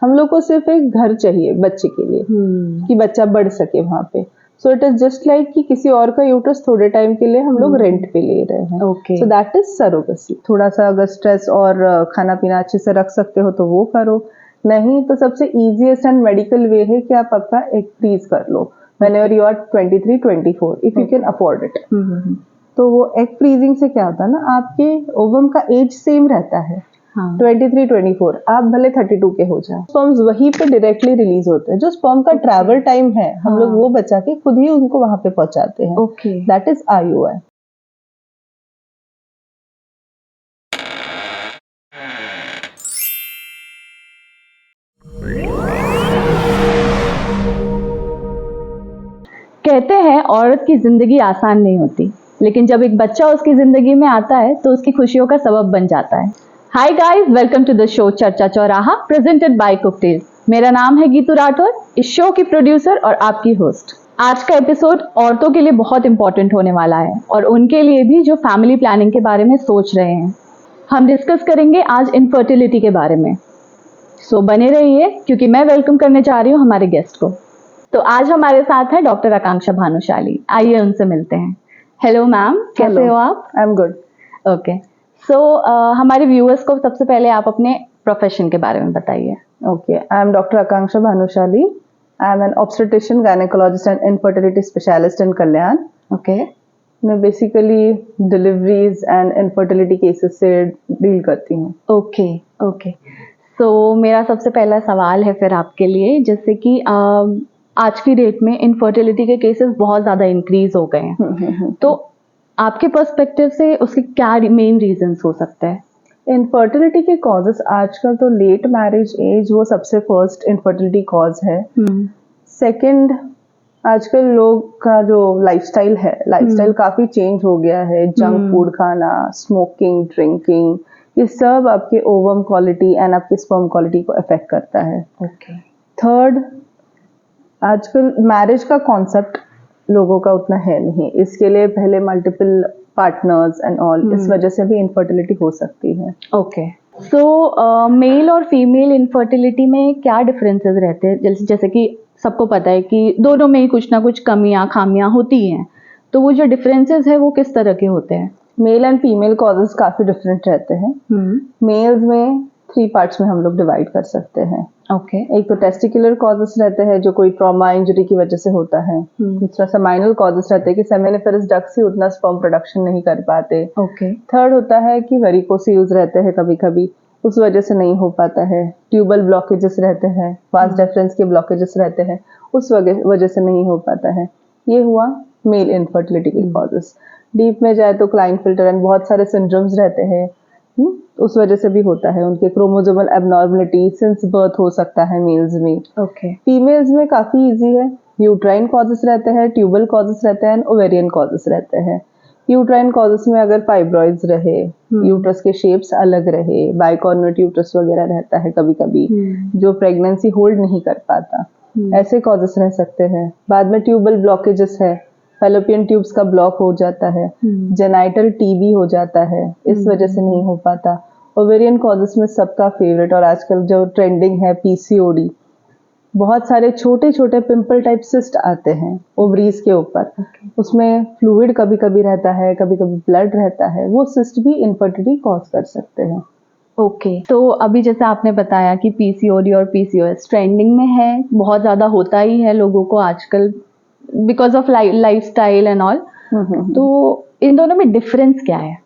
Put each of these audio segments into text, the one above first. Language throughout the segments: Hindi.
हम लोग को सिर्फ एक घर चाहिए बच्चे के लिए कि बच्चा बढ़ सके वहाँ पे। So it is just like कि किसी और का यूट्रस थोड़े टाइम के लिए हम लोग रेंट पे ले रहे हैं। Okay. So that is surrogacy. थोड़ा सा अगर स्ट्रेस और खाना पीना अच्छे से रख सकते हो तो वो करो, नहीं तो सबसे इजीएस्ट एंड मेडिकल वे है कि आप अपना एग फ्रीज कर लो whenever you are 23, 24 if you can afford it। तो वो एग फ्रीजिंग से क्या होता है ना, आपके ओवम का एज सेम रहता है। हाँ। 23, 24, आप भले 32 के हो जाए, स्पर्म्स वहीं पे डायरेक्टली रिलीज होते हैं। जो स्पर्म का ट्रैवल टाइम है हम लोग वो बचा के खुद ही उनको वहां पे पहुंचाते हैं। That is IUI। कहते हैं औरत की जिंदगी आसान नहीं होती, लेकिन जब एक बच्चा उसकी जिंदगी में आता है तो उसकी खुशियों का सबब बन जाता है। Hi guys, welcome to the show Charcha Chauraha presented by कुकटेल। मेरा नाम है गीतू राठौर, इस शो की प्रोड्यूसर और आपकी होस्ट। आज का एपिसोड औरतों के लिए बहुत इंपॉर्टेंट होने वाला है और उनके लिए भी जो फैमिली प्लानिंग के बारे में सोच रहे हैं। हम डिस्कस करेंगे आज इनफर्टिलिटी के बारे में। सो बने रहिए क्योंकि मैं वेलकम करने जा रही हूँ हमारे गेस्ट को। तो आज हमारे साथ है डॉक्टर आकांक्षा भानुशाली। आइए उनसे मिलते हैं। हेलो मैम, कैसे हो आप? I am good. ओके, सो हमारे व्यूअर्स को सबसे पहले आप अपने प्रोफेशन के बारे में बताइए। Okay, I am doctor Akanksha Bhanushali. I am an obstetrician, gynaecologist and infertility specialist in Kalyan. Okay, मैं basically deliveries and infertility cases से डील करती हूँ। Okay okay. सो मेरा सबसे पहला सवाल है फिर आपके लिए, जैसे कि आज की डेट में इनफर्टिलिटी के केसेस बहुत ज़्यादा इंक्रीज हो गए हैं, तो आपके पर्सपेक्टिव से उसके क्या मेन रीजंस हो सकते हैं? इनफर्टिलिटी के कॉजेस आजकल तो लेट मैरिज एज वो सबसे फर्स्ट इनफर्टिलिटी कॉज है। सेकंड, आजकल लोग का जो लाइफस्टाइल है, लाइफस्टाइल काफी चेंज हो गया है। जंक फूड खाना, स्मोकिंग, ड्रिंकिंग, ये सब आपके ओवम क्वालिटी एंड आपके स्पर्म क्वालिटी को अफेक्ट करता है। ओके। थर्ड, आजकल मैरिज का कॉन्सेप्ट लोगों का उतना है नहीं, इसके लिए पहले मल्टीपल पार्टनर्स एंड ऑल, इस वजह से भी इनफर्टिलिटी हो सकती है। ओके, सो मेल और फीमेल इनफर्टिलिटी में क्या डिफरेंसेस रहते हैं? जैसे कि सबको पता है कि दोनों में ही कुछ ना कुछ कमियां खामियां होती हैं, तो वो जो डिफरेंसेस है वो किस तरह के होते हैं? मेल एंड फीमेल कॉजेस काफी डिफरेंट रहते हैं। मेल्स में 3 पार्ट्स में हम लोग डिवाइड कर सकते हैं। ओके। एक तो टेस्टिकुलर कॉजेस रहते हैं जो कोई ट्रॉमा इंजरी की वजह से होता है। दूसरा सेमाइनल कॉजेस रहते हैं कि सेमिनिफेरस डक्ट्स ही उतना स्पर्म प्रोडक्शन नहीं कर पाते। ओके। थर्ड होता है कि वेरिकोसील्स रहते हैं, कभी कभी उस वजह से नहीं हो पाता है। ट्यूबल ब्लॉकेजेस रहते हैं, वास डेफरेंस के ब्लॉकेजेस रहते हैं, उस वजह से नहीं हो पाता है। ये हुआ मेल इनफर्टिलिटी के कॉजेस। डीप में जाए तो क्लाइनफिल्टर एंड बहुत सारे सिंड्रोम्स रहते हैं, उस वजह से भी होता है। उनके क्रोमोसोमल एबनॉर्मलिटी सिंस बर्थ हो सकता है मेल्स में। ओके। फीमेल्स में काफी इजी है। यूट्राइन कॉजेस रहते हैं, ट्यूबल कॉजेस रहते हैं, ओवेरियन कॉजेस रहते हैं। यूट्राइन कॉजेस में अगर फाइब्रॉइड्स रहे, यूट्रस के शेप्स अलग रहे, बाइकॉर्नुएट यूट्रस वगैरह रहता है कभी कभी, जो प्रेगनेंसी होल्ड नहीं कर पाता, ऐसे कॉजेस रह सकते हैं। बाद में ट्यूबल ब्लॉकेजेस है, फैलोपियन ट्यूब्स का ब्लॉक हो जाता है, जेनाइटल टीबी हो जाता है, इस वजह से नहीं हो पाता। ओवेरियन कॉजेस में सबका फेवरेट और आजकल जो ट्रेंडिंग है PCOD। बहुत सारे छोटे छोटे पिंपल टाइप सिस्ट आते हैं ओवरीज के ऊपर। उसमें फ्लूइड कभी कभी रहता है, कभी कभी ब्लड रहता है, वो सिस्ट भी इनफर्टिलिटी कॉज कर सकते हैं। ओके, तो अभी जैसे आपने बताया कि PCOD और PCOS ट्रेंडिंग में है, बहुत ज़्यादा होता ही है लोगों को आजकल because of lifestyle and all, तो इन दोनों में डिफरेंस क्या है?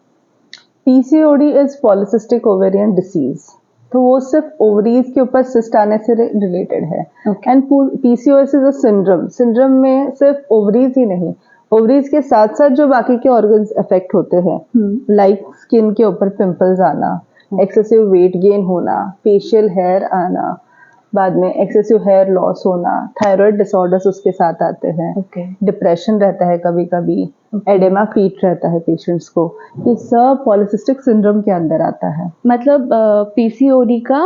PCOD is polycystic ovarian disease, तो वो सिर्फ ओवरीज के ऊपर सिस्ट आने से रिलेटेड है। And PCOS is a syndrome. Syndrome में सिर्फ ओवरीज ही नहीं, ओवरीज के साथ साथ जो बाकी के ऑर्गन्स अफेक्ट होते हैं, लाइक स्किन के ऊपर पिंपल्स आना, एक्सेसिव वेट गेन होना, फेशियल हेयर आना, बाद में एक्सेसिव हेयर लॉस होना, थायराइड डिसऑर्डर्स उसके साथ आते हैं, डिप्रेशन रहता है कभी कभी, एडेमा फीट रहता है पेशेंट्स को। ये सब पॉलिसिस्टिक सिंड्रोम के अंदर आता है। मतलब PCOD का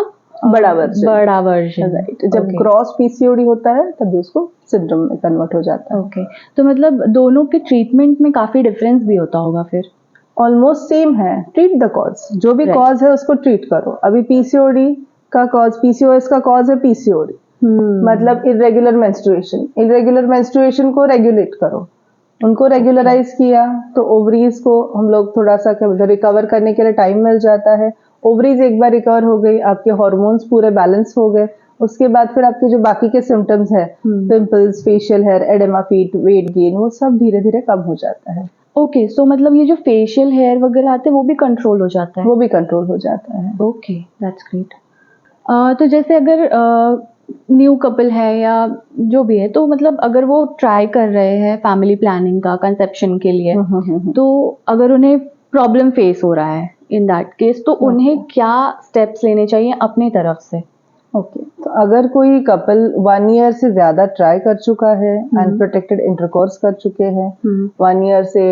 बड़ा वर्जन। राइट। जब क्रॉस PCOD होता है तभी उसको सिंड्रोम में कन्वर्ट हो जाता है। ओके, तो मतलब दोनों के ट्रीटमेंट में काफी डिफरेंस भी होता होगा फिर? ऑलमोस्ट सेम है। ट्रीट द कॉज, जो भी कॉज है उसको ट्रीट करो। अभी PCOD का कॉज, पीसीओएस का कॉज है पीसीओडी, मतलब इरेगुलर मेंस्ट्रुएशन। इरेगुलर मेंस्ट्रुएशन को रेगुलेट करो, उनको रेगुलराइज किया तो ओवरीज को हम लोग थोड़ा सा रिकवर करने के लिए टाइम मिल जाता है। ओवरीज एक बार रिकवर हो गई, आपके हार्मोन्स पूरे बैलेंस हो गए, उसके बाद फिर आपके जो बाकी के सिम्टम्स है, pimples, facial hair, oedema feet, weight gain, वो सब धीरे धीरे कम हो जाता है। ओके, सो मतलब ये जो फेशियल हेयर वगैरह आते हैं वो भी कंट्रोल हो जाता है? वो भी कंट्रोल हो जाता है। Okay, that's great. तो जैसे अगर न्यू कपल है या जो भी है, तो मतलब अगर वो ट्राई कर रहे हैं फैमिली प्लानिंग का कंसेप्शन के लिए, तो अगर उन्हें प्रॉब्लम फेस हो रहा है इन दैट केस, तो उन्हें क्या स्टेप्स लेने चाहिए अपनी तरफ से? ओके, तो अगर कोई कपल 1 ईयर से ज्यादा ट्राई कर चुका है, अनप्रोटेक्टेड इंटरकोर्स कर चुके हैं, 1 ईयर से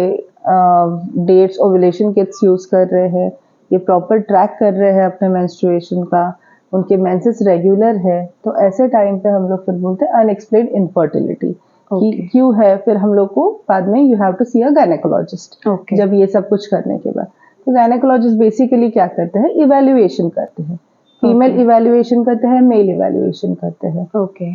डेट्स, ओव्यूलेशन किट्स यूज कर रहे हैं, ये प्रॉपर ट्रैक कर रहे हैं अपने मेंस्ट्रुएशन का, उनके मेंसेस रेगुलर है, तो ऐसे टाइम पे हम लोग फिर बोलते हैं अनएक्सप्लेन्ड इनफर्टिलिटी कि क्यों है। फिर हम लोग को बाद में you have to see a gynaecologist. जब ये सब कुछ करने के बाद तो गायनेकोलॉजिस्ट बेसिकली क्या करते हैं, इवैल्यूएशन करते हैं। फीमेल इवैल्यूएशन करते हैं, मेल इवैल्यूएशन करते हैं।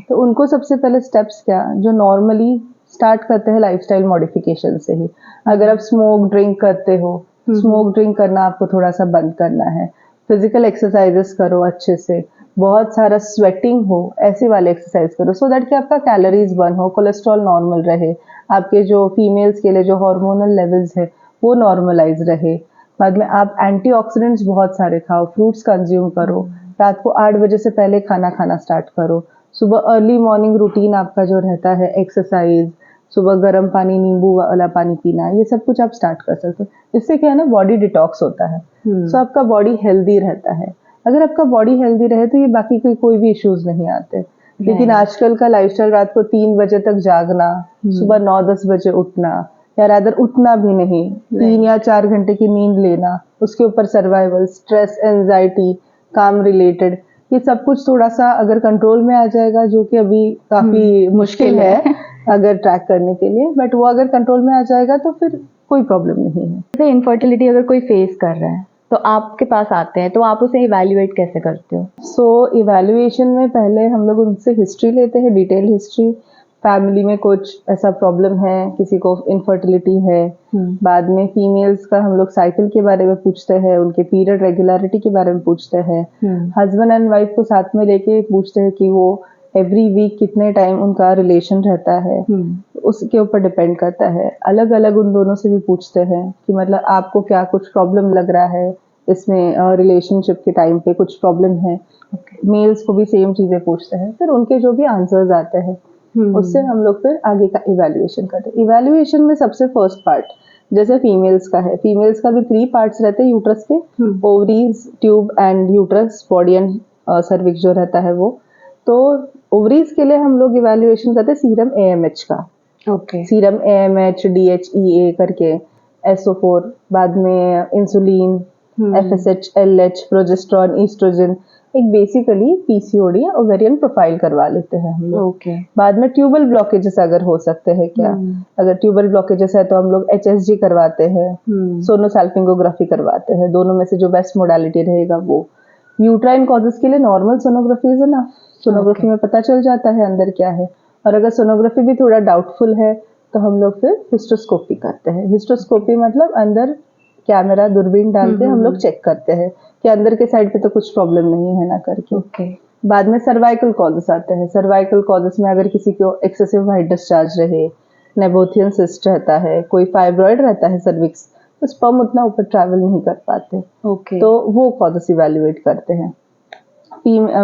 तो उनको सबसे पहले स्टेप्स क्या, जो नॉर्मली स्टार्ट करते हैं लाइफस्टाइल मॉडिफिकेशन से ही। अगर आप स्मोक ड्रिंक करते हो, स्मोक ड्रिंक करना आपको थोड़ा सा बंद करना है, फिजिकल एक्सरसाइजेस करो अच्छे से, बहुत सारा स्वेटिंग हो, ऐसे वाले एक्सरसाइज करो, सो दैट कि आपका कैलोरीज बर्न हो, कोलेस्ट्रॉल नॉर्मल रहे, आपके जो फीमेल्स के लिए जो हार्मोनल लेवल्स है वो नॉर्मलाइज रहे। बाद में आप एंटीऑक्सीडेंट्स बहुत सारे खाओ, फ्रूट्स कंज्यूम करो, रात को 8 बजे से पहले खाना खाना स्टार्ट करो, सुबह अर्ली मॉर्निंग रूटीन आपका जो रहता है, एक्सरसाइज, सुबह गर्म पानी, नींबू वाला पानी पीना, ये सब कुछ आप स्टार्ट कर सकते हो। इससे क्या है ना, बॉडी डिटॉक्स होता है, सो आपका बॉडी हेल्दी रहता है। अगर आपका बॉडी हेल्दी रहे तो ये बाकी कोई भी इश्यूज नहीं आते। लेकिन आजकल का लाइफस्टाइल, रात को 3 बजे तक जागना, सुबह 9-10 बजे उठना, या रादर उठना भी नहीं, 3 या 4 घंटे की नींद लेना, उसके ऊपर सर्वाइवल, स्ट्रेस, एंजाइटी, काम रिलेटेड, ये सब कुछ थोड़ा सा अगर कंट्रोल में आ जाएगा, जो कि अभी काफी मुश्किल है अगर ट्रैक करने के लिए, बट वो अगर कंट्रोल में आ जाएगा तो फिर कोई प्रॉब्लम नहीं है। जैसे इनफर्टिलिटी अगर कोई फेस कर रहा है तो आपके पास आते हैं, तो आप उसे इवैल्यूएट कैसे करते हो? सो इवैल्यूएशन में पहले हम लोग उनसे हिस्ट्री लेते हैं, डिटेल हिस्ट्री, फैमिली में कुछ ऐसा प्रॉब्लम है, किसी को इनफर्टिलिटी है। बाद में फीमेल्स का हम लोग साइकिल के बारे में पूछते हैं, उनके पीरियड रेगुलरिटी के बारे में पूछते हैं, हस्बैंड एंड वाइफ को साथ में लेके पूछते हैं कि वो एवरी वीक कितने टाइम उनका रिलेशन रहता है, उसके ऊपर डिपेंड करता है। अलग अलग उन दोनों से भी पूछते हैं कि मतलब आपको क्या कुछ प्रॉब्लम लग रहा है इसमें, रिलेशनशिप के टाइम पे कुछ प्रॉब्लम है। मेल्स को भी सेम चीजें पूछते हैं, फिर उनके जो भी आंसर्स आते हैं उससे हम लोग फिर आगे का इवैल्यूएशन करते हैं। इवैल्यूएशन में सबसे फर्स्ट पार्ट जैसे फीमेल्स का है, फीमेल्स का भी 3 पार्ट्स रहते हैं यूट्रस के, ovaries, tube and uterus, body and cervix जो रहता है वो। तो ओवरीज के लिए हम लोग इवैल्यूएशन करते हैं सीरम AMH का, सीरम AMH, DHEA करके, SO4, बाद में insulin, FSH, LH, progesterone, oestrogen, एक बेसिकली PCOD या ओवेरियन प्रोफाइल करवा लेते हैं हम लोग। बाद में ट्यूबल ब्लॉकेजेस अगर हो सकते हैं क्या, अगर ट्यूबल ब्लॉकेजेस है तो हम लोग HSG करवाते हैं, सोनोसैल्पिंगोग्राफी करवाते हैं, दोनों में से जो बेस्ट मोडालिटी रहेगा वो। यूट्राइन कॉजेस के लिए नॉर्मल सोनोग्राफी है ना, सोनोग्राफी में पता चल जाता है अंदर क्या है। और अगर सोनोग्राफी भी थोड़ा डाउटफुल है तो हम लोग फिर हिस्टोस्कोपी करते हैं। हिस्टोस्कोपी मतलब अंदर कैमरा, दूरबीन डाल के हम लोग चेक करते हैं कि अंदर के साइड पे तो कुछ प्रॉब्लम नहीं है ना करके। बाद में सर्वाइकल कॉजेस आते हैं। सर्वाइकल कॉजेस में अगर किसी को एक्सेसिव व्हाइट डिस्चार्ज रहे, नेबोथियन सिस्ट रहता है, कोई फाइब्रॉइड रहता है सर्विक्स, तो स्पर्म उतना ऊपर ट्रैवल नहीं कर पाते, तो वो कॉजेस इवैल्यूएट करते हैं।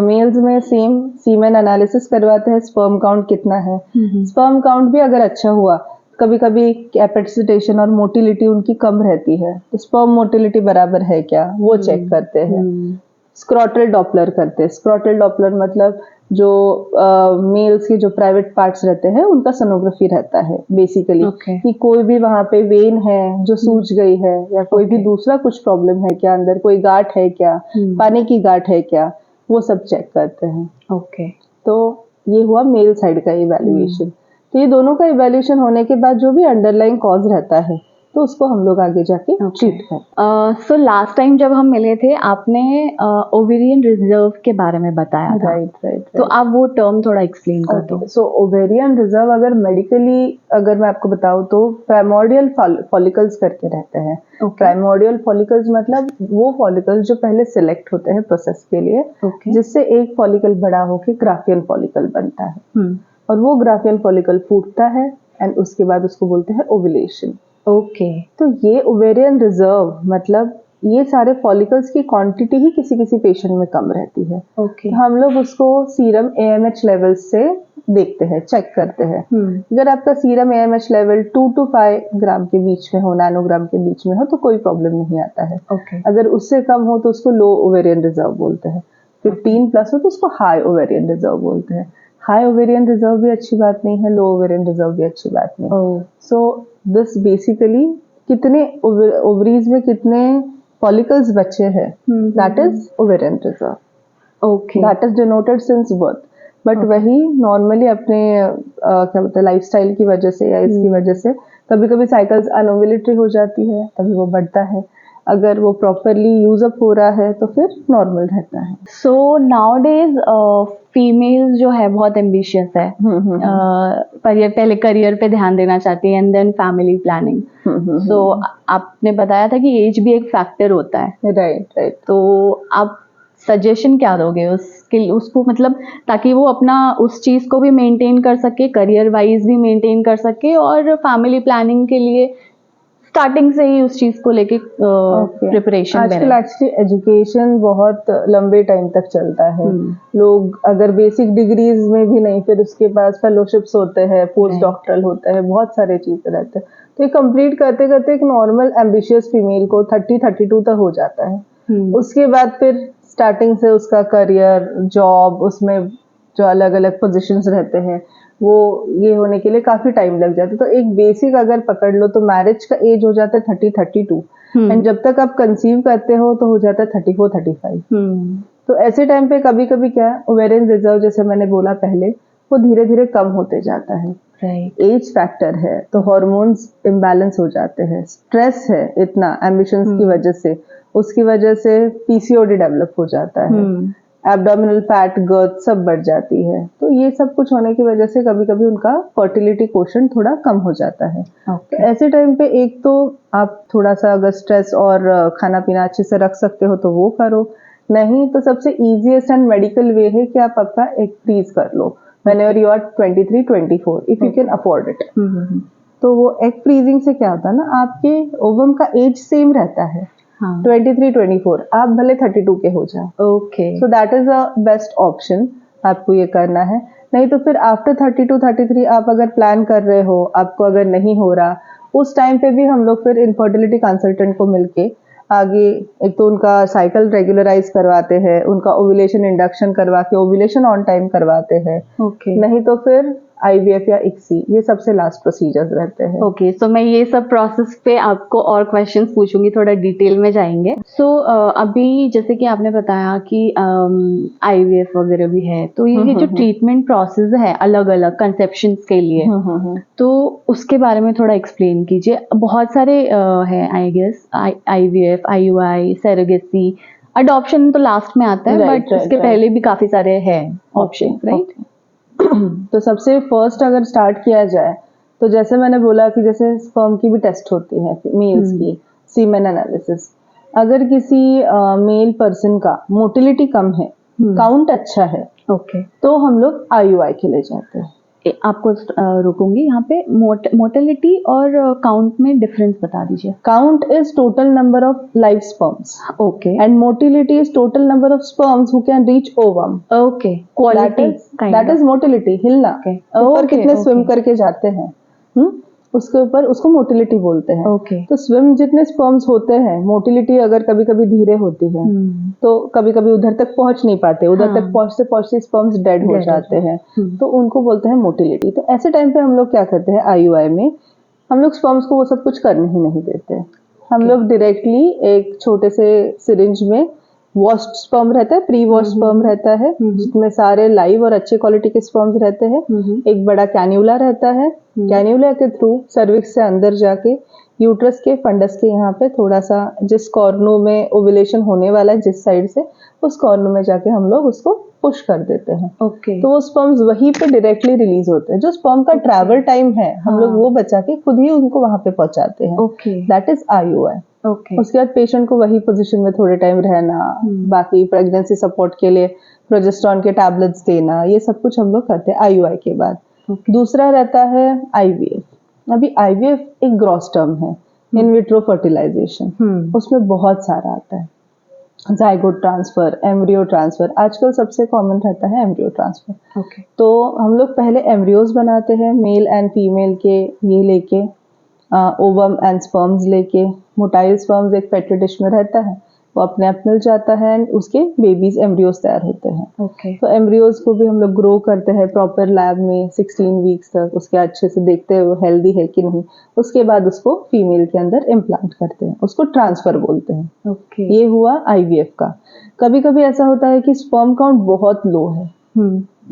मेल्स में सेम सीमेन एनालिसिस करवाते हैं, स्पर्म काउंट कितना है। स्पर्म काउंट भी अगर अच्छा हुआ, कभी कभी कैपेसिटेशन और मोटिलिटी उनकी कम रहती है, तो स्पर्म मोटिलिटी बराबर है क्या वो चेक करते हैं। स्क्रॉटल डॉपलर करते हैं। स्क्रॉटल डॉपलर मतलब जो मेल्स के जो प्राइवेट पार्ट्स रहते हैं उनका सोनोग्राफी रहता है बेसिकली, कि कोई भी वहां पे वेन है जो सूज गई है, या कोई भी दूसरा कुछ प्रॉब्लम है क्या, अंदर कोई गांठ है क्या, पानी की गांठ है क्या, वो सब चेक करते हैं। तो ये हुआ मेल साइड का इवैल्यूएशन। तो ये दोनों का इवैल्यूएशन होने के बाद जो भी अंडरलाइंग कॉज रहता है, तो उसको हम लोग आगे जाके ट्रीट करते। सो लास्ट टाइम जब हम मिले थे आपने ओवेरियन रिजर्व के बारे में बताया था। राइट। तो आप वो टर्म थोड़ा एक्सप्लेन कर दो। सो ओवेरियन रिजर्व अगर मेडिकली अगर मैं आपको बताऊं तो प्राइमोर्डियल फॉलिकल्स करके रहते हैं। प्राइमोर्डियल फॉलिकल्स मतलब वो फॉलिकल्स जो पहले सिलेक्ट होते हैं प्रोसेस के लिए, जिससे एक फॉलिकल बड़ा होकर ग्राफियन फॉलिकल बनता है और वो ग्राफियन फॉलिकल फूटता है एंड उसके बाद उसको बोलते हैं ओव्यूलेशन। तो ये ओवेरियन रिजर्व मतलब ये सारे फॉलिकल्स की क्वांटिटी ही किसी किसी पेशेंट में कम रहती है। तो हम लोग उसको सीरम AMH लेवल्स से देखते हैं, चेक करते हैं। अगर आपका सीरम AMH लेवल 2 to 5 ग्राम के बीच में हो, नैनोग्राम के बीच में हो, तो कोई प्रॉब्लम नहीं आता है। अगर उससे कम हो तो उसको लो ओवेरियन रिजर्व बोलते हैं। 15 प्लस हो तो उसको हाई ओवेरियन रिजर्व बोलते हैं। हाई ओवेरियन रिजर्व भी अच्छी बात नहीं है, लो ओवेरियन रिजर्व भी अच्छी बात नहीं। सो दिस बेसिकली कितने ओवरीज में कितने फॉलिकल्स बचे हैं, that is ovarian reserve. That is denoted since birth. But वही नॉर्मली अपने क्या बोलते हैं लाइफस्टाइल की वजह से या इसकी वजह से कभी कभी साइकिल्स अनओव्यूलेटरी हो जाती है, तभी वो बढ़ता है। अगर वो प्रॉपरली यूज अप हो रहा है तो फिर नॉर्मल रहता है। सो नाउ डेज फीमेल्स जो है बहुत एम्बिशियस है, पर पहले करियर पे ध्यान देना चाहती है एंड देन फैमिली प्लानिंग। सो आपने बताया था कि एज भी एक फैक्टर होता है। राइट। तो आप सजेशन क्या दोगे उसको, मतलब ताकि वो अपना उस चीज को भी मेंटेन कर सके, करियर वाइज भी मेंटेन कर सके और फैमिली प्लानिंग के लिए स्टार्टिंग से ही उस चीज को लेके प्रिपरेशन में आजकल एक्चुअली एजुकेशन बहुत लंबे टाइम तक चलता है। लोग अगर बेसिक डिग्रीज में भी नहीं, फिर उसके पास फेलोशिप्स होते हैं, पोस्ट डॉक्टरल होते हैं, बहुत सारे चीजें रहते हैं। तो ये कंप्लीट करते करते एक नॉर्मल एम्बिशियस फीमेल को 30-32 तक हो जाता है। उसके बाद फिर स्टार्टिंग से उसका करियर, जॉब, उसमें जो अलग अलग पोजीशंस रहते हैं वो ये होने के लिए काफी टाइम लग जाता है। तो एक बेसिक अगर पकड़ लो तो मैरिज का एज हो जाता है 30-32 एंड जब तक आप कंसीव करते हो तो हो जाता है 34-35। तो ऐसे टाइम पे कभी कभी क्या ओवेरियन रिजर्व, जैसे मैंने बोला पहले, वो धीरे धीरे कम होते जाता है। एज फैक्टर है तो हार्मोन्स इम्बैलेंस हो जाते हैं, स्ट्रेस है इतना एम्बिशंस की वजह से, उसकी वजह से PCOD डेवलप हो जाता है, एब्डोमिनल फैट, गर्थ सब बढ़ जाती है। तो ये सब कुछ होने की वजह से कभी कभी उनका फर्टिलिटी कोशेंट थोड़ा कम हो जाता है। तो ऐसे टाइम पे एक तो आप थोड़ा सा अगर स्ट्रेस और खाना पीना अच्छे से रख सकते हो तो वो करो, नहीं तो सबसे इजीएस्ट एंड मेडिकल वे है कि आप आपका एग फ्रीज कर लो whenever you are 23-24 if you can afford it। तो वो एग फ्रीजिंग से क्या होता है ना, आपके ओवम का एज सेम रहता है 23-24, आप भले 32 के हो जाओ। So that is a best option, आपको ये करना है। नहीं तो फिर आफ्टर 32-33 आप अगर प्लान कर रहे हो, आपको अगर नहीं हो रहा, उस टाइम पे भी हम लोग फिर इनफर्टिलिटी कंसल्टेंट को मिलके आगे एक तो उनका साइकिल रेगुलराइज करवाते हैं, उनका ओव्यूलेशन इंडक्शन करवा के ओव्यूलेशन ऑन टाइम करवाते हैं। नहीं तो फिर IVF या ICSI, ये सबसे लास्ट प्रोसीजर्स रहते हैं। सो मैं ये सब प्रोसेस पे आपको और क्वेश्चंस पूछूंगी, थोड़ा डिटेल में जाएंगे। सो अभी जैसे कि आपने बताया कि IVF वगैरह भी है, तो ये जो ट्रीटमेंट प्रोसेस है अलग अलग कंसेप्शन के लिए, तो उसके बारे में थोड़ा एक्सप्लेन कीजिए। बहुत सारे हैं I guess, IVF, IUI, surrogacy, adoption तो लास्ट में आता है, बट उसके पहले भी काफी सारे हैं ऑप्शन, राइट? तो सबसे फर्स्ट अगर स्टार्ट किया जाए तो जैसे मैंने बोला कि जैसे स्पर्म की भी टेस्ट होती है मेल्स की, सीमेन एनालिसिस। अगर किसी मेल पर्सन का मोटिलिटी कम है, काउंट अच्छा है, तो हम लोग IUI के लिए जाते हैं। आपको रुकूंगी यहाँ पे, मोटिलिटी और काउंट में डिफरेंस बता दीजिए। Count is total number of live sperms, and motility is total number of sperms who can reach ovum. Quality that is motility, हिलना, ऊपर कितने स्विम करके जाते हैं, उसके ऊपर उसको मोटिलिटी बोलते हैं। तो स्विम जितने स्पर्म्स होते हैं, मोटिलिटी अगर कभी कभी धीरे होती है तो कभी कभी उधर तक पहुंच नहीं पाते, उधर तक पहुंचते पहुंचते स्पर्म्स डेड हो जाते हैं, तो उनको बोलते हैं मोटिलिटी। तो ऐसे टाइम पे हम लोग क्या करते हैं, IUI में हम लोग स्पर्म्स को वो सब कुछ करने ही नहीं देते। हम लोग डायरेक्टली एक छोटे से सिरिंज में वॉश्ड स्पर्म रहता है, प्री वॉश्ड स्पर्म रहता है, जिसमें सारे लाइव और अच्छे क्वालिटी के स्पर्म्स रहते हैं। एक बड़ा कैन्यूला रहता है, कैन्यूला के थ्रू सर्विक्स से अंदर जाके यूट्रस के फंडस के यहाँ पे थोड़ा सा जिस कॉर्नर में ओव्यूलेशन होने वाला है जिस साइड से, उस कॉर्नर में जाके हम लोग उसको पुश कर देते हैं। ओके। तो वो स्पर्म्स वहीं पे डायरेक्टली रिलीज होते हैं। जो स्पर्म का ट्रैवल टाइम है हम लोग वो बचा के खुद ही उनको वहां पे पहुंचाते हैं। Okay. That is IUI। Okay. उसके बाद पेशेंट को वही पोजीशन में थोड़े टाइम रहना, बाकी प्रेगनेंसी सपोर्ट के लिए प्रोजेस्टेरॉन के टैबलेट्स देना, ये सब कुछ हम लोग करते हैं IUI के बाद। दूसरा रहता है IVF। अभी IVF एक ग्रॉस टर्म है, इन विट्रो फर्टिलाइजेशन। उसमें बहुत सारा आता है, जाइगोट ट्रांसफर, एम्ब्रियो ट्रांसफर। आजकल सबसे कॉमन रहता है एम्ब्रियो ट्रांसफर। ओके। तो हम लोग पहले एम्ब्रियोज बनाते हैं, मेल एंड फीमेल के, ये लेके ओवम एंड स्पर्म्स लेके। मोटाइल स्पर्म्स एक पेट्री डिश में रहता है, वो अपने आप मिल जाता है एंड उसके बेबीज एम्ब्रियोज तैयार होते हैं। ओके। तो एम्ब्रियोज को भी हम लोग ग्रो करते हैं प्रॉपर लैब में 16 वीक्स तक, उसके अच्छे से देखते हैं वो हेल्दी है कि नहीं। उसके बाद उसको फीमेल के अंदर इम्प्लांट करते हैं, उसको ट्रांसफर बोलते हैं। ओके। ये हुआ IVF का। कभी कभी ऐसा होता है कि स्पर्म काउंट बहुत लो है,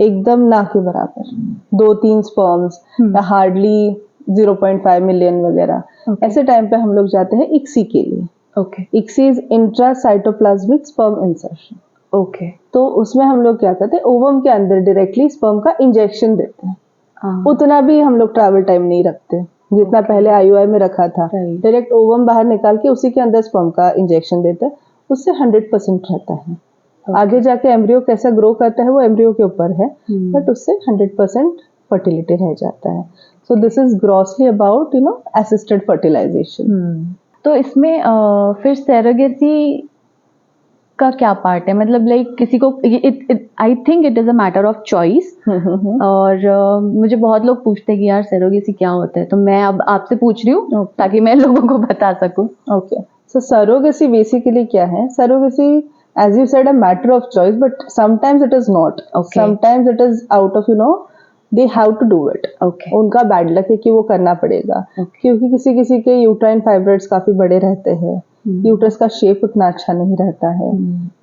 एकदम ना के बराबर, 2-3 स्पर्म्स या हार्डली 0.5 मिलियन वगैरह। ऐसे टाइम पे हम लोग जाते हैं ICSI के लिए। Okay. ICSI is intracytoplasmic sperm insertion. Okay. तो उसमें हम लोग क्या करते हैं, ओवम के अंदर डायरेक्टली स्पर्म का इंजेक्शन देते हैं। उतना भी हम लोग ट्रैवल टाइम नहीं रखते जितना पहले IUI में रखा था। डायरेक्ट ओवम बाहर निकाल के उसी के अंदर स्पर्म का इंजेक्शन देते हैं, उससे 100% रहता है। आगे जाके एम्ब्रियो कैसा ग्रो करता है वो एम्ब्रियो के ऊपर है, बट उससे 100% फर्टिलिटी रह जाता है। So this is grossly about assisted fertilisation. तो इसमें फिर सरोगेसी का क्या पार्ट है? मतलब लाइक किसी को I think it is a matter of choice. और मुझे बहुत लोग पूछते हैं कि यार सरोगेसी क्या होता है, तो मैं अब आपसे पूछ रही हूँ ताकि मैं लोगों को बता सकूं। ओके, सो सरोगेसी बेसिकली क्या है? Surrogacy as you said a matter of choice, but sometimes it is not. Okay. Sometimes it is out of they have to do it. Okay. उनका बैड लक है कि वो करना पड़ेगा। Okay. क्योंकि किसी किसी के यूट्राइन फाइब्रॉइड्स काफी बड़े रहते हैं, यूट्रस का शेप उतना अच्छा नहीं रहता है,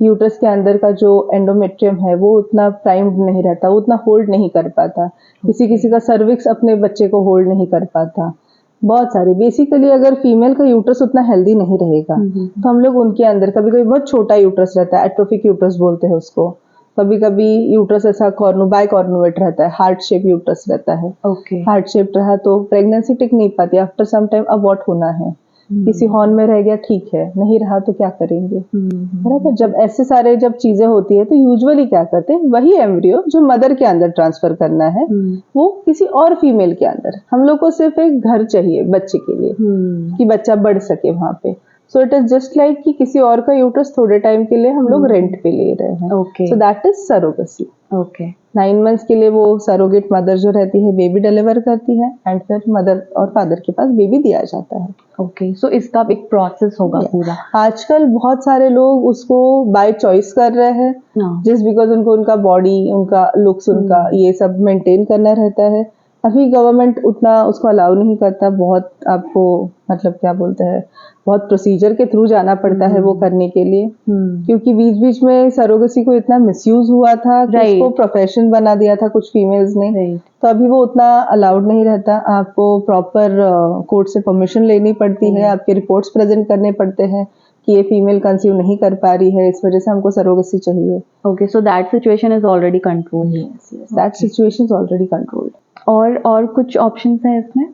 यूट्रस के अंदर का जो एंडोमेट्रियम है वो उतना प्राइम्ड नहीं रहता, वो उतना होल्ड नहीं कर पाता। किसी किसी का सर्विक्स अपने बच्चे को होल्ड नहीं कर पाता। बहुत सारे बेसिकली अगर फीमेल का यूट्रस उतना हेल्दी नहीं रहेगा तो हम लोग उनके अंदर कभी कभी बहुत छोटा यूट्रस रहता है, एट्रोफिक यूट्रस बोलते हैं उसको। कभी कभी यूट्रस ऐसा बाय कॉर्नुवेट रहता है, हार्ट शेप यूट्रस रहता है। हार्ट शेप रहा तो प्रेगनेंसी टिक नहीं पाती, आफ्टर सम टाइम अबॉर्ट होना है। किसी हॉर्न में रह गया ठीक है, नहीं रहा तो क्या करेंगे, बराबर। जब ऐसे सारे जब चीजें होती है तो यूजुअली क्या करते हैं, वही एम्ब्रियो जो मदर के अंदर ट्रांसफर करना है वो किसी और फीमेल के अंदर, हम लोग को सिर्फ एक घर चाहिए बच्चे के लिए कि बच्चा बढ़ सके वहां पे। So it is just like कि किसी और का यूट्रस थोड़े टाइम के लिए हम लोग रेंट पे ले रहे हैं। So that is surrogacy. 9 months के लिए वो सरोगेट मदर जो रहती है बेबी डिलीवर करती है एंड फिर मदर और फादर के पास बेबी दिया जाता है। ओके, सो इसका एक प्रोसेस होगा पूरा। आजकल बहुत सारे लोग उसको बाय चॉइस कर रहे हैं, जस्ट बिकॉज उनको उनका बॉडी, उनका लुक्स, उनका ये सब मेंटेन करना रहता है। अभी गवर्नमेंट उतना उसको अलाउ नहीं करता, बहुत आपको मतलब क्या बोलते हैं, बहुत प्रोसीजर के थ्रू जाना पड़ता है वो करने के लिए। क्योंकि बीच बीच में सरोगेसी को इतना मिसयूज हुआ था कि उसको प्रोफेशन बना दिया था कुछ फीमेल्स ने। तो अभी वो उतना अलाउड नहीं रहता, आपको प्रॉपर कोर्ट से परमिशन लेनी पड़ती है, आपके रिपोर्ट्स प्रेजेंट करने पड़ते हैं कि ये फीमेल कंसीव नहीं कर पा रही है, इस वजह से हमको सरोगेसी चाहिए। Okay, so that situation is already controlled. Yes, that situation is already controlled. और कुछ ऑप्शंस हैं इसमें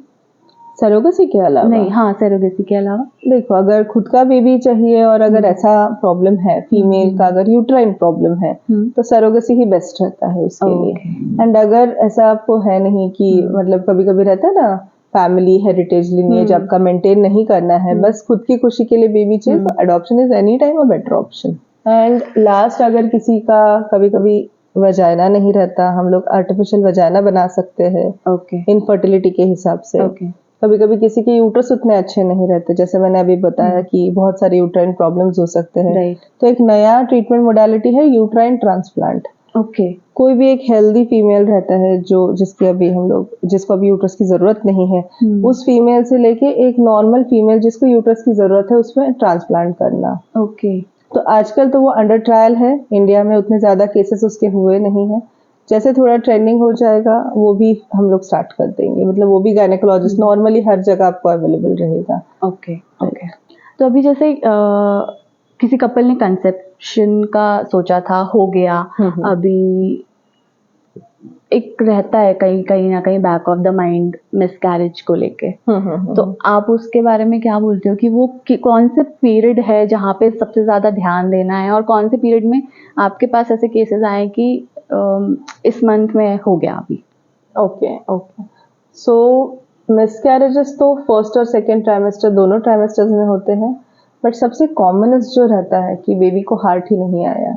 सरोगेसी के अलावा? नहीं, हाँ, सरोगेसी के अलावा देखो, अगर खुद का बेबी चाहिए और अगर ऐसा प्रॉब्लम है फीमेल का, अगर यूट्राइन प्रॉब्लम है तो सरोगेसी ही बेस्ट रहता है उसके लिए। एंड अगर ऐसा आपको है नहीं कि मतलब कभी कभी रहता है ना फैमिली हेरिटेज लिनिएज आपका मेंटेन नहीं करना है, बस खुद की खुशी के लिए बेबी चाहिए, तो adoption is any time a better option. And last, अगर किसी का कभी कभी वजाइना नहीं रहता, हम लोग आर्टिफिशियल वजाइना बना सकते हैं इनफर्टिलिटी के हिसाब से। कभी कभी किसी के यूट्रस उतने अच्छे नहीं रहते, जैसे मैंने अभी बताया कि बहुत सारे यूट्राइन प्रॉब्लम्स हो सकते हैं। तो एक नया ट्रीटमेंट मोडालिटी है यूट्राइन ट्रांसप्लांट। कोई भी एक हेल्दी फीमेल रहता है जो जिसको अभी यूट्रस की जरूरत नहीं है, उस फीमेल से लेके एक नॉर्मल फीमेल जिसको यूट्रस की जरूरत है उसमें ट्रांसप्लांट करना। तो आजकल तो वो अंडर ट्रायल है, इंडिया में उतने ज्यादा केसेस उसके हुए नहीं है, जैसे थोड़ा ट्रेंडिंग हो जाएगा वो भी हम लोग स्टार्ट कर देंगे, मतलब वो भी गायनेकोलॉजिस्ट नॉर्मली हर जगह आपको अवेलेबल रहेगा। Okay okay. तो अभी जैसे किसी कपल ने कंसेप्शन का सोचा था, हो गया, अभी एक रहता है कहीं कहीं ना कहीं back of the mind miscarriage को लेके, तो आप उसके बारे में क्या बोलते हो कि वो कौन से पीरियड है जहाँ पे सबसे ज्यादा ध्यान देना है, और कौन से पीरियड में आपके पास ऐसे केसेस आए कि इस मंथ में हो गया अभी? Okay okay. सो मिसकैरेजेस तो फर्स्ट और सेकेंड ट्राइमेस्टर दोनों ट्राइमेस्टर्स में होते हैं, बट सबसे कॉमनेस्ट जो रहता है कि बेबी को हार्ट ही नहीं आया,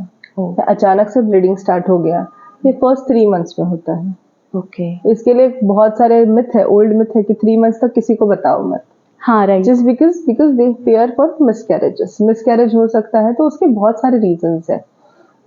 अचानक से ब्लीडिंग स्टार्ट हो गया, ये फर्स्ट 3 मंथ्स में होता है। ओके। इसके लिए बहुत सारे मिथ है, ओल्ड मिथ है कि 3 मंथ्स तक किसी को बताओ मत। हाँ right. Just because they fair for miscarriages, miscarriage हो सकता है तो उसके बहुत सारे रीजंस है।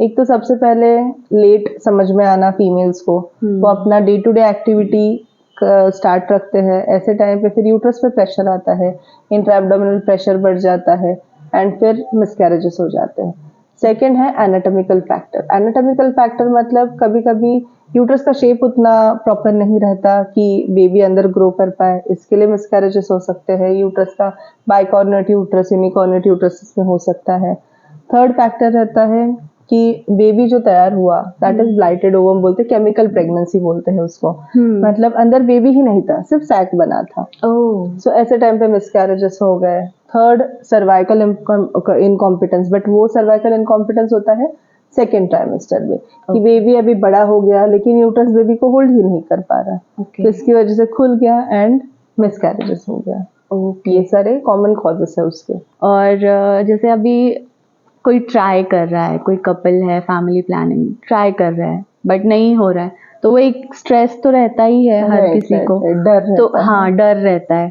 एक तो सबसे पहले लेट समझ में आना फीमेल्स को, वो अपना day to day activity start रखते हैं, ऐसे टाइम पे फिर यूट्रस पे प्रेशर आता है, इंट्रा एब्डोमिनल प्रेशर बढ़ जाता है एंड फिर मिसकैरेजेस हो जाते हैं। सेकेंड है एनाटॉमिकल फैक्टर। एनाटॉमिकल फैक्टर मतलब कभी कभी यूट्रस का शेप उतना प्रॉपर नहीं रहता कि बेबी अंदर ग्रो कर पाए, इसके लिए मिसकैरेजेस हो सकते हैं। यूट्रस का बाइकॉर्नेट यूट्रस, यूनिकॉर्नेट यूट्रस इसमें हो सकता है। थर्ड फैक्टर रहता है कि बेबी जो तैयार हुआ दैट इज ब्लाइटेड ओवम बोलते, केमिकल प्रेगनेंसी बोलते हैं उसको, मतलब अंदर बेबी ही नहीं था, सिर्फ सैक बना था। सो ऐसे टाइम पे मिसकैरेजेस हो गए। थर्ड सर्वाइकल इनकॉम्पिटेंस, बट वो सर्वाइकल इनकॉम्पिटेंस होता है सेकेंड ट्राइमेस्टर में, कि बेबी अभी बड़ा हो गया लेकिन यूट्रस बेबी को होल्ड ही नहीं कर पा रहा, तो इसकी वजह से खुल गया एंड मिसकैरेजेस हो गया। ये सारे कॉमन कॉजेस है उसके। और जैसे अभी कोई ट्राई कर रहा है, कोई कपल है फैमिली प्लानिंग ट्राई कर रहा है बट नहीं हो रहा है, तो वो एक स्ट्रेस तो रहता ही है हर किसी को, डर तो हाँ डर रहता है,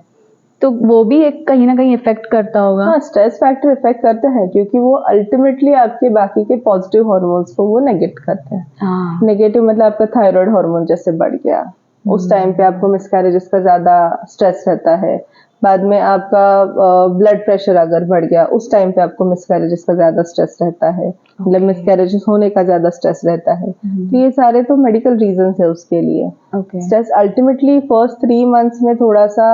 तो वो भी एक कहीं ना कहीं इफेक्ट करता होगा। हाँ, स्ट्रेस फैक्टर इफेक्ट करते हैं क्योंकि वो अल्टीमेटली आपके बाकी के पॉजिटिव हार्मोन्स को वो नेगेट करते हैं। नेगेटिव मतलब आपका थायराइड हार्मोन जैसे बढ़ गया, उस टाइम पे आपको मिसकैरेजेस का ज्यादा स्ट्रेस रहता है। बाद में आपका ब्लड प्रेशर अगर बढ़ गया, उस टाइम पे आपको मिसकैरेजेस का ज्यादा स्ट्रेस रहता है, मतलब मिसकैरेजेस होने का ज्यादा स्ट्रेस रहता है। तो ये सारे तो मेडिकल रीजंस है उसके लिए। स्ट्रेस अल्टीमेटली फर्स्ट 3 मंथ्स में थोड़ा सा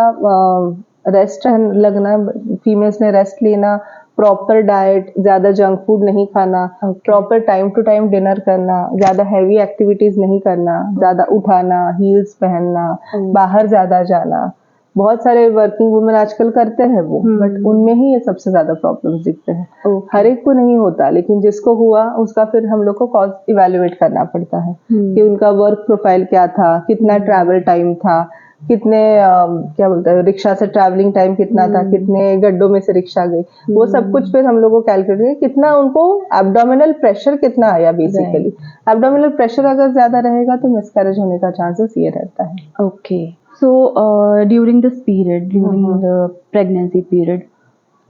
रेस्ट लगना, फीमेल्स ने रेस्ट लेना, प्रॉपर डाइट, ज्यादा जंक फूड नहीं खाना, proper time to time dinner करना, ज्यादा हैवी एक्टिविटीज नहीं करना, ज्यादा उठाना, हील्स पहनना, बाहर ज्यादा जाना। बहुत सारे वर्किंग वुमेन आजकल करते हैं वो, बट उनमें ही ये सबसे ज्यादा प्रॉब्लम्स दिखते हैं। हर एक को नहीं होता, लेकिन जिसको हुआ उसका फिर हम लोग को कॉज इवेल्युएट करना पड़ता है कि उनका वर्क प्रोफाइल क्या था, कितना ट्रैवल टाइम था, कितने क्या बोलते हैं रिक्शा से ट्रैवलिंग टाइम कितना था, कितने गड्ढों में से रिक्शा गई, वो सब कुछ फिर हम लोग को कैलकुलेट करके कितना उनको एब्डोमिनल प्रेशर कितना आया। बेसिकली एब्डोमिनल प्रेशर अगर ज्यादा रहेगा तो मिसकैरेज होने का चांसेस ये रहता है। Okay. So during this period, during the pregnancy period,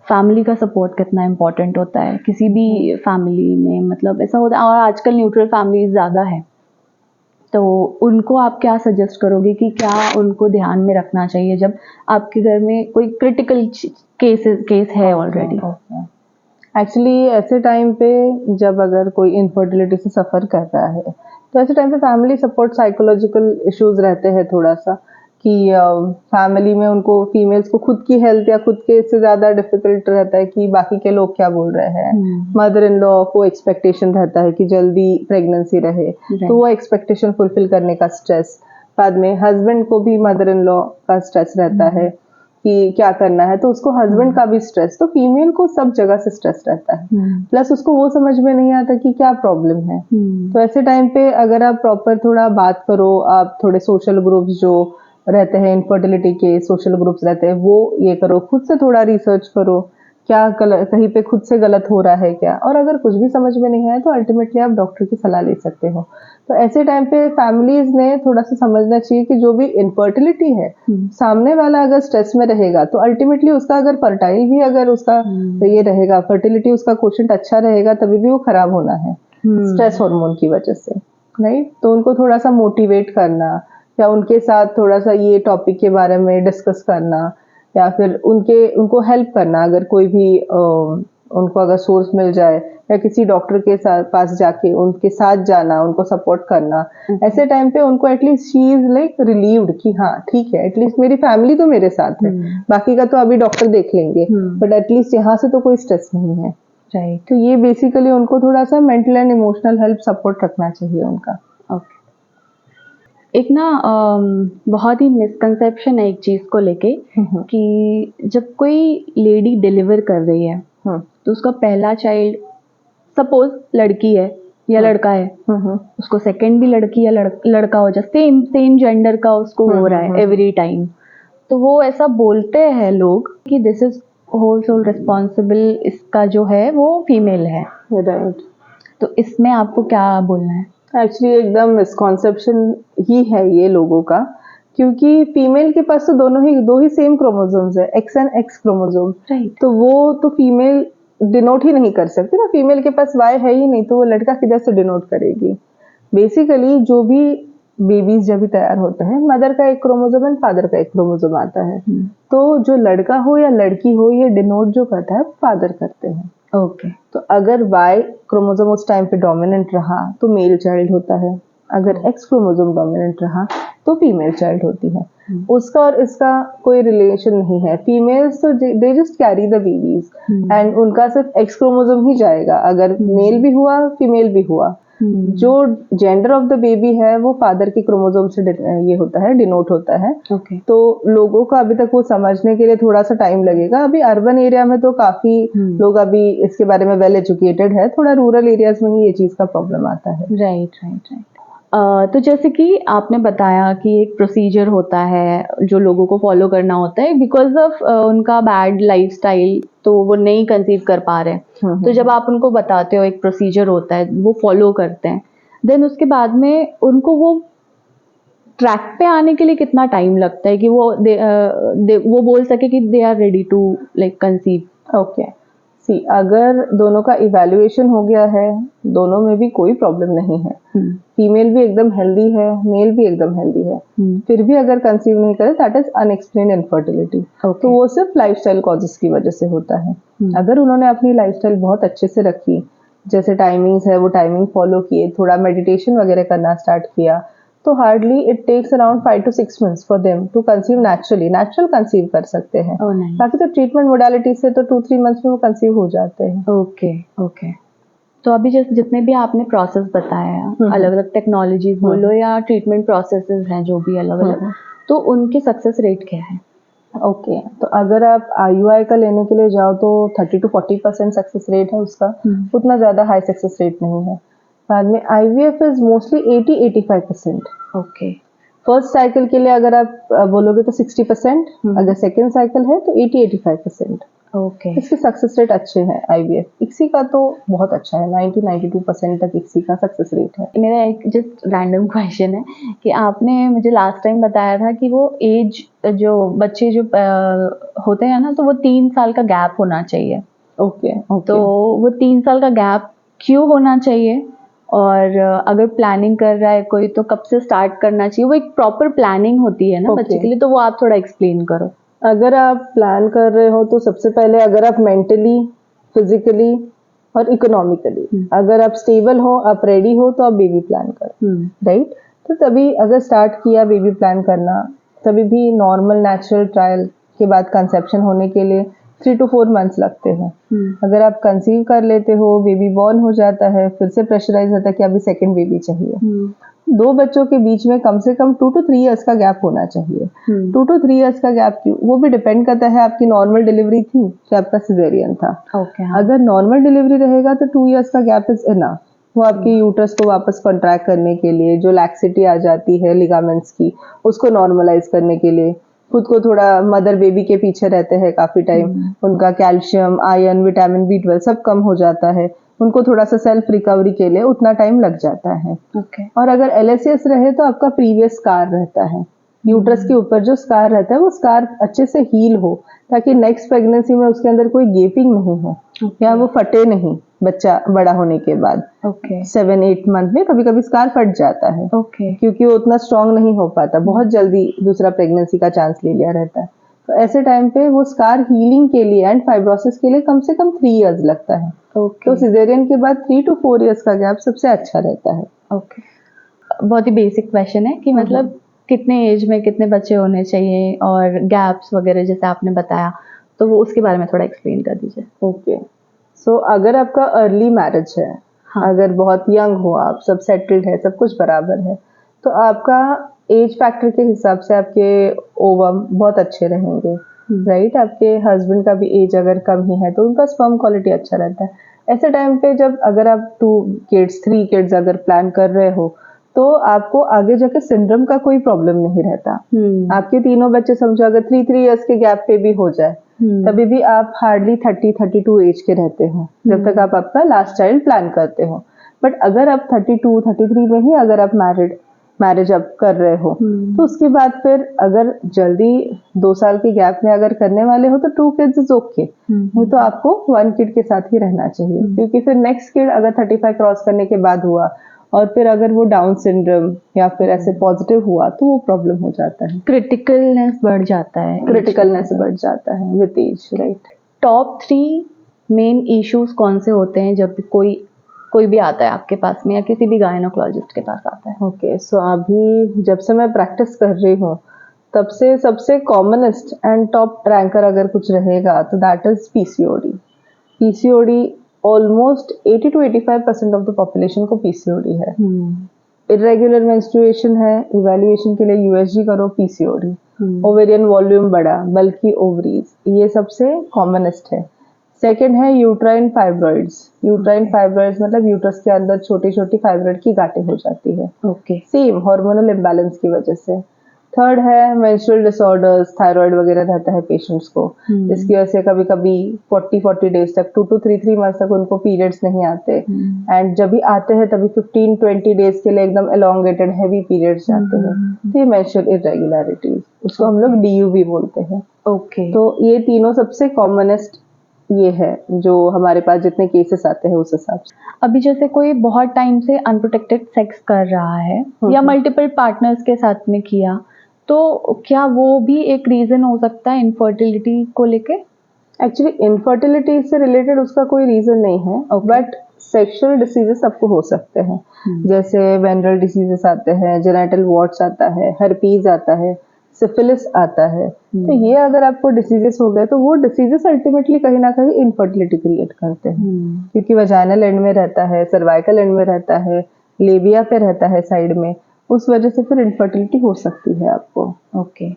family का सपोर्ट कितना इम्पोर्टेंट होता है किसी भी फैमिली में? मतलब ऐसा होता है, और आजकल न्यूट्रल फैमिली ज़्यादा है, तो उनको आप क्या सजेस्ट करोगे कि क्या उनको ध्यान में रखना चाहिए जब आपके घर में कोई क्रिटिकल केस है ऑलरेडी? एक्चुअली ऐसे टाइम पे जब अगर कोई इनफर्टिलिटी से सफ़र कर रहा है, तो ऐसे टाइम पे फैमिली सपोर्ट, साइकोलॉजिकल इश्यूज रहते हैं थोड़ा सा, कि फैमिली में उनको फीमेल्स को खुद की हेल्थ या खुद के इससे ज़्यादा डिफिकल्ट रहता है कि बाकी के लोग क्या बोल रहे हैं। मदर इन लॉ को एक्सपेक्टेशन रहता है कि जल्दी प्रेगनेंसी रहे, तो वो एक्सपेक्टेशन फुलफिल करने का स्ट्रेस। बाद में हस्बैंड को भी मदर इन लॉ का स्ट्रेस रहता है कि क्या करना है, तो उसको हस्बैंड का भी स्ट्रेस, तो फीमेल को सब जगह से स्ट्रेस रहता है। प्लस उसको वो समझ में नहीं आता कि क्या प्रॉब्लम है। तो ऐसे टाइम पे अगर आप प्रॉपर थोड़ा बात करो, आप थोड़े सोशल ग्रुप्स जो रहते हैं, इनफर्टिलिटी के सोशल ग्रुप्स रहते हैं, वो ये करो, खुद से थोड़ा रिसर्च करो क्या कहीं पे खुद से गलत हो रहा है क्या, और अगर कुछ भी समझ में नहीं आए तो अल्टीमेटली आप डॉक्टर की सलाह ले सकते हो। तो ऐसे टाइम पे फैमिलीज ने थोड़ा सा समझना चाहिए कि जो भी इनफर्टिलिटी है, सामने वाला अगर स्ट्रेस में रहेगा तो अल्टीमेटली उसका अगर फर्टाइल भी अगर उसका तो ये रहेगा, फर्टिलिटी उसका क्वोशेंट अच्छा रहेगा, तभी भी वो खराब होना है स्ट्रेस हार्मोन की वजह से, राइट। तो उनको थोड़ा सा मोटिवेट करना, या उनके साथ थोड़ा सा ये टॉपिक के बारे में डिस्कस करना, या फिर उनको हेल्प करना अगर कोई भी उनको अगर सोर्स मिल जाए या किसी डॉक्टर के साथ पास जाके उनके साथ जाना, उनको सपोर्ट करना, ऐसे टाइम पे उनको at least she is like relieved कि हाँ ठीक है, एटलीस्ट मेरी फैमिली तो मेरे साथ है, बाकी का तो अभी डॉक्टर देख लेंगे, बट एटलीस्ट यहाँ से तो कोई स्ट्रेस नहीं है। राइट। तो ये बेसिकली उनको थोड़ा सा mental and emotional help support रखना चाहिए उनका। ओके। एक ना बहुत ही मिसकंसेप्शन है एक चीज को लेके कि जब कोई लेडी डिलीवर कर रही है तो उसका पहला चाइल्ड सपोज लड़की है या लड़का है, उसको सेकंड भी लड़की या लड़का हो जाए, सेम जेंडर का उसको हो रहा है एवरी टाइम, तो वो ऐसा बोलते हैं लोग कि this is whole sole responsible, इसका जो है वो फीमेल है। राइट। तो इसमें आपको क्या बोलना है? एक्चुअली एकदम मिसकॉन्सेप्शन ही है ये लोगों का, क्योंकि फीमेल के पास तो दो ही सेम क्रोमोसोम्स है, x and x chromosome. Right. तो वो तो फीमेल डिनोट ही नहीं कर सकती ना, फीमेल के पास वाई है ही नहीं, तो वो लड़का किधर से डिनोट करेगी। बेसिकली जो भी बेबीज जब भी तैयार होते हैं, मदर का एक क्रोमोसोम एंड फादर का एक क्रोमोसोम आता है, तो जो लड़का हो या लड़की हो, ये डिनोट जो करता है फादर करते हैं। ओके। तो अगर वाई क्रोमोसोम उस टाइम पे डोमिनेंट रहा तो मेल चाइल्ड होता है, अगर एक्स क्रोमोसोम डोमिनेंट रहा तो फीमेल चाइल्ड होती है। उसका और इसका कोई रिलेशन नहीं है। फीमेल्स तो they just carry the babies and उनका सिर्फ एक्स क्रोमोसोम ही जाएगा, अगर मेल भी हुआ फीमेल भी हुआ, जो जेंडर ऑफ द बेबी है वो फादर के क्रोमोसोम से ये होता है, डिनोट होता है। Okay. तो लोगों को अभी तक वो समझने के लिए थोड़ा सा टाइम लगेगा। अभी अर्बन एरिया में तो काफी लोग अभी इसके बारे में वेल एजुकेटेड है, थोड़ा रूरल एरियाज में ही ये चीज का प्रॉब्लम आता है। Right right right. तो जैसे कि आपने बताया कि एक प्रोसीजर होता है जो लोगों को फॉलो करना होता है बिकॉज ऑफ उनका बैड लाइफस्टाइल, तो वो नहीं कंसीव कर पा रहे हैं। तो जब आप उनको बताते हो एक प्रोसीजर होता है, वो फॉलो करते हैं, देन उसके बाद में उनको वो ट्रैक पे आने के लिए कितना टाइम लगता है कि वो बोल सके कि they are ready to like conceive? Okay, see अगर दोनों का इवैल्यूएशन हो गया है, दोनों में भी कोई प्रॉब्लम नहीं है, फीमेल भी एकदम हेल्दी है, मेल भी एकदम हेल्दी है, फिर भी अगर कंसीव नहीं करे, दैट इज अनएक्सप्लेन्ड इनफर्टिलिटी। तो वो सिर्फ लाइफस्टाइल कॉजेस की वजह से होता है। अगर उन्होंने अपनी लाइफस्टाइल बहुत अच्छे से रखी, जैसे टाइमिंग्स है वो टाइमिंग फॉलो किए, थोड़ा मेडिटेशन वगैरह करना स्टार्ट किया, तो hardly it takes around 5 to 6 months for them to conceive natural conceive कर सकते हैं। बाकी तो ट्रीटमेंट मोडालिटी से तो 2-3 months में वो कंसीव हो जाते हैं। Okay okay. तो अभी जितने भी आपने प्रोसेस बताया, अलग अलग टेक्नोलॉजीज बोलो या ट्रीटमेंट प्रोसेसेस हैं जो भी अलग अलग, तो उनकी सक्सेस रेट क्या है? ओके, तो अगर आप IUI का लेने के लिए जाओ तो 30 to 40% सक्सेस रेट है उसका, उतना ज्यादा हाई सक्सेस रेट नहीं है। बाद में IVF is mostly 80-85%। Okay. First cycle के लिए अगर आप बोलोगे तो 60%, अगर सेकेंड साइकिल है तो 80-85%। ओके। इसके सक्सेस रेट अच्छे हैं IVF। इक्सी का तो बहुत अच्छा है, 90-92% तक इक्सी का सक्सेस रेट है। मेरा एक जस्ट रैंडम क्वेश्चन है कि आपने मुझे लास्ट टाइम बताया था कि वो एज जो बच्चे जो होते हैं ना, तो वो 3 साल का गैप होना चाहिए। ओके। तो वो 3 साल का गैप क्यों होना चाहिए, और अगर प्लानिंग कर रहा है कोई तो कब से स्टार्ट करना चाहिए? वो एक प्रॉपर प्लानिंग होती है ना बच्चे के लिए, तो वो आप थोड़ा एक्सप्लेन करो। अगर आप प्लान कर रहे हो तो सबसे पहले अगर आप मेंटली, फिजिकली और इकोनॉमिकली अगर आप स्टेबल हो, आप रेडी हो, तो आप बेबी प्लान करो, राइट। तो तभी अगर स्टार्ट किया बेबी प्लान करना, तभी भी नॉर्मल नेचुरल ट्रायल के बाद कंसेप्शन होने के लिए 3 to 4 months लगते हैं। अगर आप कंसीव कर लेते हो, बेबी बॉर्न हो जाता है, फिर से प्रेशराइज होता है कि अभी सेकंड बेबी चाहिए। 2 बच्चों के बीच में कम से कम 2 to 3 years का गैप होना चाहिए। 2 to 3 years का गैप क्यों? वो भी डिपेंड करता है आपकी नॉर्मल डिलीवरी थी कि आपका सिजेरियन था। अगर नॉर्मल डिलीवरी रहेगा तो 2 years का गैप इज इनफ। वो आपके यूट्रस को वापस कॉन्ट्रैक्ट करने के लिए, जो लैक्सिटी आ जाती है लिगामेंट्स की, उसको नॉर्मलाइज करने के लिए, खुद को थोड़ा मदर बेबी के पीछे रहते हैं काफी टाइम, उनका कैल्शियम, आयरन, विटामिन B12 सब कम हो जाता है, उनको थोड़ा सा सेल्फ रिकवरी के लिए उतना टाइम लग जाता है। और अगर LSS रहे तो आपका प्रीवियस स्कार रहता है, यूट्रस के ऊपर जो स्कार रहता है वो स्कार अच्छे से हील हो, ताकि नेक्स्ट प्रेगनेंसी में उसके अंदर कोई गेपिंग नहीं हो, या वो फटे नहीं बच्चा बड़ा होने के बाद। 7-8 मंथ में कभी कभी स्कार फट जाता है, क्योंकि वो उतना स्ट्रांग नहीं हो पाता, बहुत जल्दी दूसरा प्रेगनेंसी का चांस ले लिया रहता है। तो ऐसे टाइम पे वो स्कार हीलिंग के लिए एंड फाइब्रोसिस के लिए कम से कम 3 इयर्स लगता है। तो सिजेरियन के बाद 3 to 4 इयर्स का गैप सबसे अच्छा रहता है। ओके, बहुत ही बेसिक क्वेश्चन है कि मतलब कितने एज में कितने बच्चे होने चाहिए और गैप्स वगैरह जैसे आपने बताया, तो वो उसके बारे में थोड़ा एक्सप्लेन कर दीजिए। ओके, सो अगर आपका अर्ली मैरिज है, हाँ। अगर बहुत यंग हो आप, सब सेटल्ड है, सब कुछ बराबर है, तो आपका एज फैक्टर के हिसाब से आपके ओवम बहुत अच्छे रहेंगे, राइट। आपके हस्बैंड का भी एज अगर कम ही है तो उनका स्पर्म क्वालिटी अच्छा रहता है। ऐसे टाइम पे जब अगर आप 2 किड्स 3 किड्स अगर प्लान कर रहे हो तो आपको आगे जाके सिंड्रोम का कोई प्रॉब्लम नहीं रहता। आपके तीनों बच्चे समझो अगर 3 इयर्स के गैप पे भी हो जाए तभी भी आप हार्डली 30-32 एज के रहते हो जब तक आप आपका लास्ट चाइल्ड प्लान करते हो। बट अगर आप 32-33 में ही अगर आप मैरिज अब कर रहे हो तो उसके बाद फिर अगर जल्दी 2 साल के गैप में अगर करने वाले हो तो 2 किड्स इज ओके, नहीं तो आपको 1 किड के साथ ही रहना चाहिए। क्योंकि फिर नेक्स्ट किड अगर 35 क्रॉस करने के बाद हुआ और फिर अगर वो डाउन सिंड्रोम या फिर ऐसे पॉजिटिव हुआ तो वो प्रॉब्लम हो जाता है, क्रिटिकलनेस बढ़ जाता है with age, right. Top 3 main issues कौन से होते हैं जब कोई भी आता है आपके पास में या किसी भी गायनोकोलॉजिस्ट के पास आता है? ओके, सो अभी जब से मैं प्रैक्टिस कर रही हूँ तब से सबसे कॉमनेस्ट एंड टॉप रैंकर अगर कुछ रहेगा तो that is PCOD. Almost 80 to 85% of the population को पीसीओडी है। इरेगुलर मेंस्ट्रुएशन है, इवैल्यूएशन के लिए यूएसजी करो, पीसीओडी। ओवेरियन वॉल्यूम बड़ा, बल्कि ओवरीज, ये सबसे कॉमनेस्ट है। सेकेंड है यूट्राइन फाइब्रॉइड्स। यूट्राइन फाइब्रॉइड्स मतलब यूट्रस के अंदर छोटी छोटी फाइब्रॉइड की गांठें हो जाती है, सेम हार्मोनल इम्बैलेंस की वजह से। थर्ड है मेंस्ट्रुअल डिसऑर्डर्स, थायराइड वगैरह रहता है पेशेंट्स को, जिसकी वजह से कभी कभी 40 डेज तक 2 to 3 मंथ्स तक उनको पीरियड्स नहीं आते, एंड जब भी आते हैं तभी 15-20 डेज के लिए एकदम एलोंगेटेड हैवी पीरियड्स जाते हैं। तो ये मेंस्ट्रुअल इरेगुलरिटीज, उसको हम लोग डीयू भी बोलते हैं। तो ये तीनों सबसे कॉमनेस्ट ये है जो हमारे पास जितने केसेस आते हैं उस हिसाब से। अभी जैसे कोई बहुत टाइम से अनप्रोटेक्टेड सेक्स कर रहा है या मल्टीपल पार्टनर्स के साथ में किया, तो क्या वो भी एक रीजन हो सकता है इनफर्टिलिटी को लेके? एक्चुअली इनफर्टिलिटी से रिलेटेड उसका कोई रीजन नहीं है, बट सेक्सुअल डिसीजेस सबको हो सकते हैं। जैसे वेनरल डिसीजेस आते हैं, जेनिटल वॉर्ट्स आता है, हर्पीज आता है, सिफिलिस आता है। तो ये अगर आपको डिसीजेस हो गए तो वो डिसीजेस अल्टीमेटली कहीं ना कहीं इनफर्टिलिटी क्रिएट करते हैं, क्योंकि वजाइनल एंड में रहता है, सर्वाइकल एंड में रहता है, लेबिया पे रहता है साइड में, उस वजह से फिर इनफर्टिलिटी हो सकती है आपको। ओके,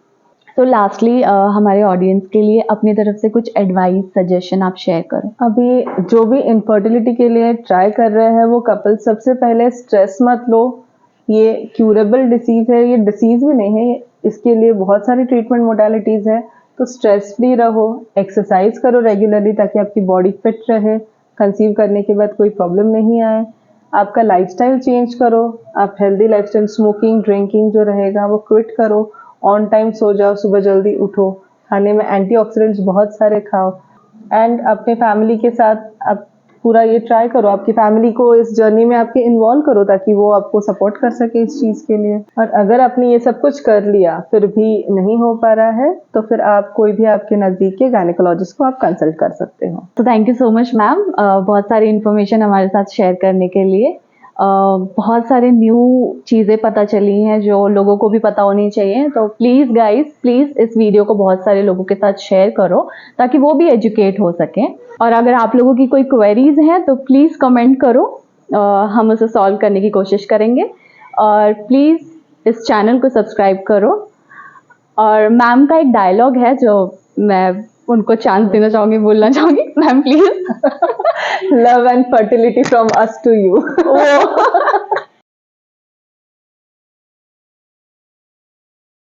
तो लास्टली हमारे ऑडियंस के लिए अपनी तरफ से कुछ एडवाइस सजेशन आप शेयर करें। अभी जो भी इनफर्टिलिटी के लिए ट्राई कर रहे हैं वो कपल, सबसे पहले स्ट्रेस मत लो। ये क्यूरेबल डिसीज है, ये डिसीज भी नहीं है, इसके लिए बहुत सारी ट्रीटमेंट मोडालिटीज है। तो स्ट्रेस फ्री रहो, एक्सरसाइज करो रेगुलरली ताकि आपकी बॉडी फिट रहे, कंसीव करने के बाद कोई प्रॉब्लम नहीं आए। आपका लाइफस्टाइल चेंज करो, आप हेल्दी लाइफस्टाइल, स्मोकिंग ड्रिंकिंग जो रहेगा वो क्विट करो, ऑन टाइम सो जाओ, सुबह जल्दी उठो, खाने में एंटीऑक्सीडेंट्स बहुत सारे खाओ, एंड अपने फैमिली के साथ आप पूरा ये ट्राई करो, आपकी फैमिली को इस जर्नी में आपके इन्वॉल्व करो ताकि वो आपको सपोर्ट कर सके इस चीज़ के लिए। और अगर आपने ये सब कुछ कर लिया फिर भी नहीं हो पा रहा है तो फिर आप कोई भी आपके नज़दीक के गायनेकोलॉजिस्ट को आप कंसल्ट कर सकते हो। तो thank you so much ma'am, बहुत सारी इन्फॉर्मेशन हमारे साथ शेयर करने के लिए। बहुत सारे न्यू चीज़ें पता चली हैं जो लोगों को भी पता होनी चाहिए। तो प्लीज़ गाइस, प्लीज़ इस वीडियो को बहुत सारे लोगों के साथ शेयर करो ताकि वो भी एजुकेट हो सकें। और अगर आप लोगों की कोई क्वेरीज हैं तो प्लीज़ कमेंट करो, हम उसे सॉल्व करने की कोशिश करेंगे। और प्लीज़ इस चैनल को सब्सक्राइब करो। और मैम का एक डायलॉग है जो मैं उनको चांस देना चाहूँगी, बोलना चाहूँगी। Ma'am please. Love and fertility from us to you.